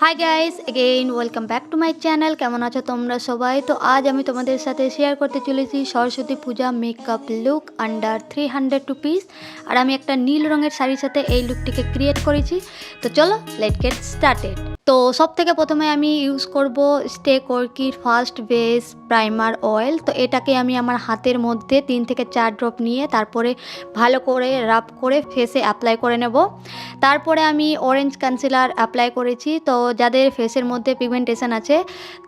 Hi guys, again welcome back to my channel. কেমন আছো তোমরা সবাই? তো আজ আমি তোমাদের সাথে শেয়ার করতে চলেছি সরস্বতী পূজা মেকআপ লুক আন্ডার 300 রুপিস। আর আমি একটা নীল রঙের শাড়ির সাথে এই লুকটিকে ক্রিয়েট করেছি। তো চলো লেটস গেট স্টার্টেড। তো সব থেকে প্রথমে আমি ইউজ করব স্টে কর্কির ফার্স্ট বেস প্রাইমার অয়েল। তো এটাকে আমি আমার হাতের মধ্যে 3 থেকে 4 ড্রপ নিয়ে তারপরে ভালো করে রাব করে ফেসে অ্যাপ্লাই করে নেব। তারপরে আমি অরেঞ্জ কনসিলার অ্যাপ্লাই করেছি। তো যাদের ফেসের মধ্যে পিগমেন্টেশন আছে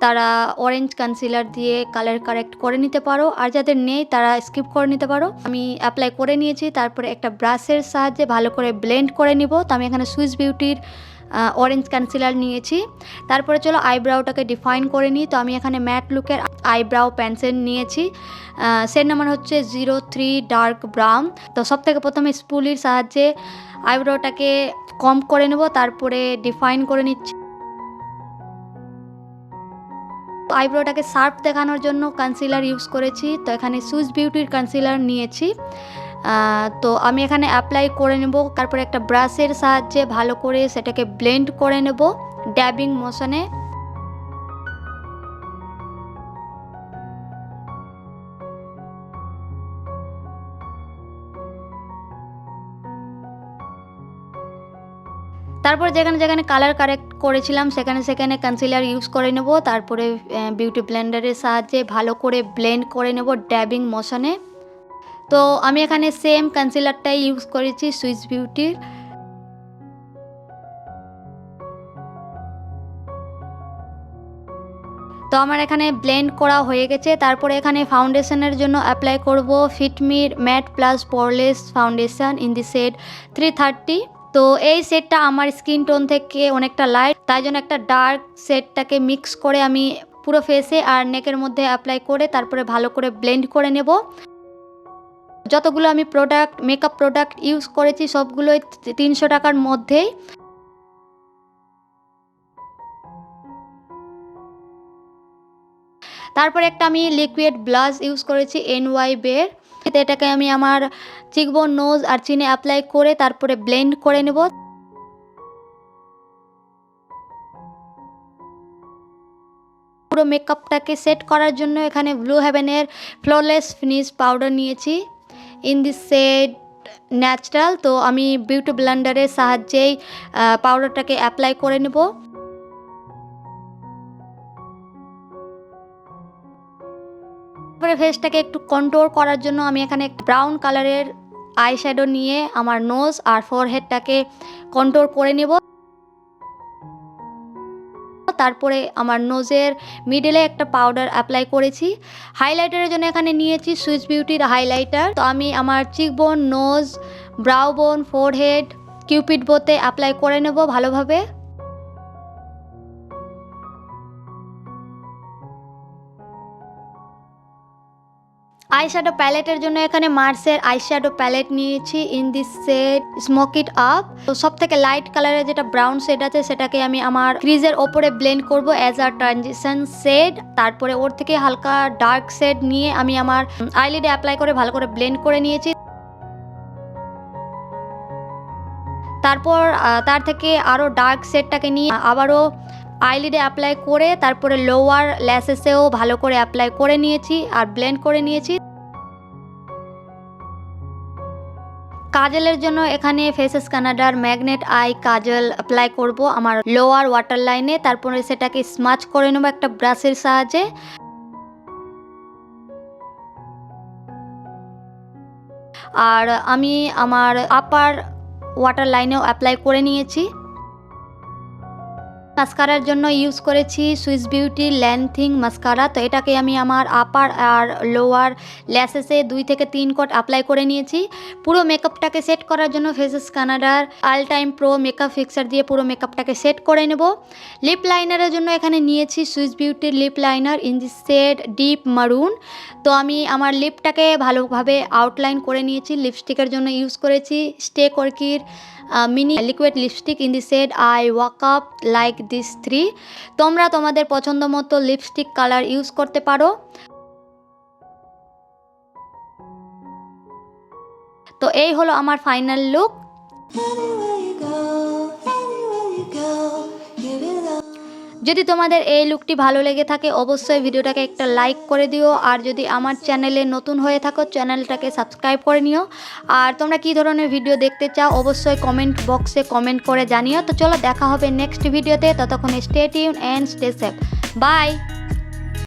তারা অরেঞ্জ কনসিলার দিয়ে কালার কারেক্ট করে নিতে পারো, আর যাদের নেই তারা স্কিপ করে নিতে পারো। আমি অ্যাপ্লাই করে নিয়েছি, তারপরে একটা ব্রাশের সাহায্যে ভালো করে ব্লেন্ড করে নিব। তো আমি এখানে সুইস বিউটির অরেঞ্জ কনসিলার নিয়েছি। তারপরে চলো আইব্রাউটাকে ডিফাইন করে নিই। তো আমি এখানে ম্যাট লুকের আইব্রাউ পেন্সিল নিয়েছি, সেট নাম্বার হচ্ছে 03 ডার্ক ব্রাউন। তো সব থেকে প্রথমে স্পুলির সাহায্যে আইব্রাউটাকে কম করে নেব, তারপরে ডিফাইন করে নিচ্ছি। আইব্রোটাকে শার্প দেখানোর জন্য কনসিলার ইউজ করেছি। তো এখানে সুইস বিউটির কনসিলার নিয়েছি। তো আমি এখানে অ্যাপ্লাই করে নেব, তারপরে একটা ব্রাশের সাহায্যে ভালো করে সেটাকে ব্লেন্ড করে নেব ড্যাবিং মোশনে। তারপর যেখানে যেখানে কালার কারেক্ট করেছিলাম সেখানে সেখানে কনসিলার ইউজ করে নেব, তারপরে বিউটি ব্লেন্ডারের সাহায্যে ভালো করে ব্লেন্ড করে নেব ড্যাবিং মোশনে। তো আমি এখানে সেম কনসিলারটাই ইউজ করেছি সুইস বিউটির। তো আমার এখানে ব্লেন্ড করা হয়ে গেছে। তারপরে এখানে ফাউন্ডেশনের জন্য অ্যাপ্লাই করব ফিটমির matte plus poreless foundation in the shade 330। তো এই শেডটা আমার স্কিন টোন থেকে অনেকটা লাইট, তাই জন্য একটা ডার্ক শেডটাকে মিক্স করে আমি পুরো ফেসে আর নেকের মধ্যে অ্যাপ্লাই করে তারপরে ভালো করে ব্লেন্ড করে নেব। যতগুলো আমি মেকআপ প্রোডাক্ট ইউজ করেছি সবগুলোই 300 টাকার মধ্যেই। তারপরে একটা আমি লিকুইড ব্লাশ ইউজ করেছি NY বের। এটাকে আমি আমার চিকবোন, নোজ আর চিনে অ্যাপ্লাই করে তারপরে ব্লেন্ড করে নেব। পুরো মেকআপটাকে সেট করার জন্য এখানে ব্লু হেভেনের ফ্ললেস ফিনিশ পাউডার নিয়েছি ইন দিস শেড ন্যাচারাল। তো আমি বিউটি ব্লেন্ডারের সাহায্যেই পাউডারটাকে অ্যাপ্লাই করে নেব। তারপরে ফেসটাকে একটু কন্ট্রোল করার জন্য আমি এখানে ব্রাউন কালারের আই শ্যাডো নিয়ে আমার নোজ আর ফোরহেডটাকে কন্ট্রোল করে নেব। তারপরে আমার নোজের মিডলে একটা পাউডার অ্যাপ্লাই করেছি। হাইলাইটারের জন্য এখানে নিয়েছি সুইস বিউটির হাইলাইটার। তো আমি আমার cheekbone, nose, brow bone, forehead, cupid বোতে অ্যাপ্লাই করে নেব ভালোভাবে। আইশ্যাডো প্যালেটের জন্য এখানে মার্সের আইশ্যাডো প্যালেট নিয়েছি in this shade smoke it up. তো সব থেকে লাইট কালারের যেটা ব্রাউন শেড আছে সেটাকে আমি আমার ক্রিজের ওপরে ব্লেন্ড করব অ্যাজ আ ট্রানজিশন শেড। তারপরে ওর থেকে হালকা ডার্ক শেড নিয়ে আমি আমার আইলিডে অ্যাপ্লাই করে ভালো করে ব্লেন্ড করে নিয়েছি। তারপর তার থেকে আরও ডার্ক শেডটাকে নিয়ে আবারও আইলিডে অ্যাপ্লাই করে তারপরে লোয়ার ল্যাশেসেও ভালো করে অ্যাপ্লাই করে নিয়েছি আর ব্লেন্ড করে নিয়েছি। কাজলের জন্য এখানে ফেসেস কানাডার ম্যাগনেট আই কাজল অ্যাপ্লাই করব আমার লোয়ার ওয়াটার লাইনে। তারপরে সেটাকে স্মাচ করে নেব একটা ব্রাশের সাহায্যে। আর আমি আমার আপার ওয়াটার লাইনেও অ্যাপ্লাই করে নিয়েছি। মাস্কারার জন্য ইউজ করেছি সুইস বিউটি লেন্থিং মাস্কারা। তো এটাকে আমি আমার আপার আর লোয়ার ল্যাশেসে 2 থেকে 3 কোট অ্যাপ্লাই করে নিয়েছি। পুরো মেকআপটাকে সেট করার জন্য ফেসেস কানাডার all time pro makeup fixer দিয়ে পুরো মেকআপটাকে সেট করে নেব। লিপ লাইনারের জন্য এখানে নিয়েছি সুইস বিউটির lip liner in the shade deep maroon. তো আমি আমার লিপটাকে ভালোভাবে আউটলাইন করে নিয়েছি। লিপস্টিকের জন্য ইউজ করেছি স্টে কর্কির mini liquid lipstick in the shade I woke up like this 3। তোমরা তোমাদের পছন্দ মতো লিপস্টিক কালার ইউজ করতে পারো। তো এই হলো আমার ফাইনাল লুক। যদি তোমাদের এই লুকটি ভালো লেগে থাকে অবশ্যই ভিডিওটাকে একটা লাইক করে দিও, আর যদি আমার চ্যানেলে নতুন হয়ে থাকো চ্যানেলটাকে সাবস্ক্রাইব করে নিও। আর তোমরা কী ধরনের ভিডিও দেখতে চাও অবশ্যই কমেন্ট বক্সে কমেন্ট করে জানিও। তো চলো দেখা হবে নেক্সট ভিডিওতে, ততক্ষণ stay tune and stay safe, by.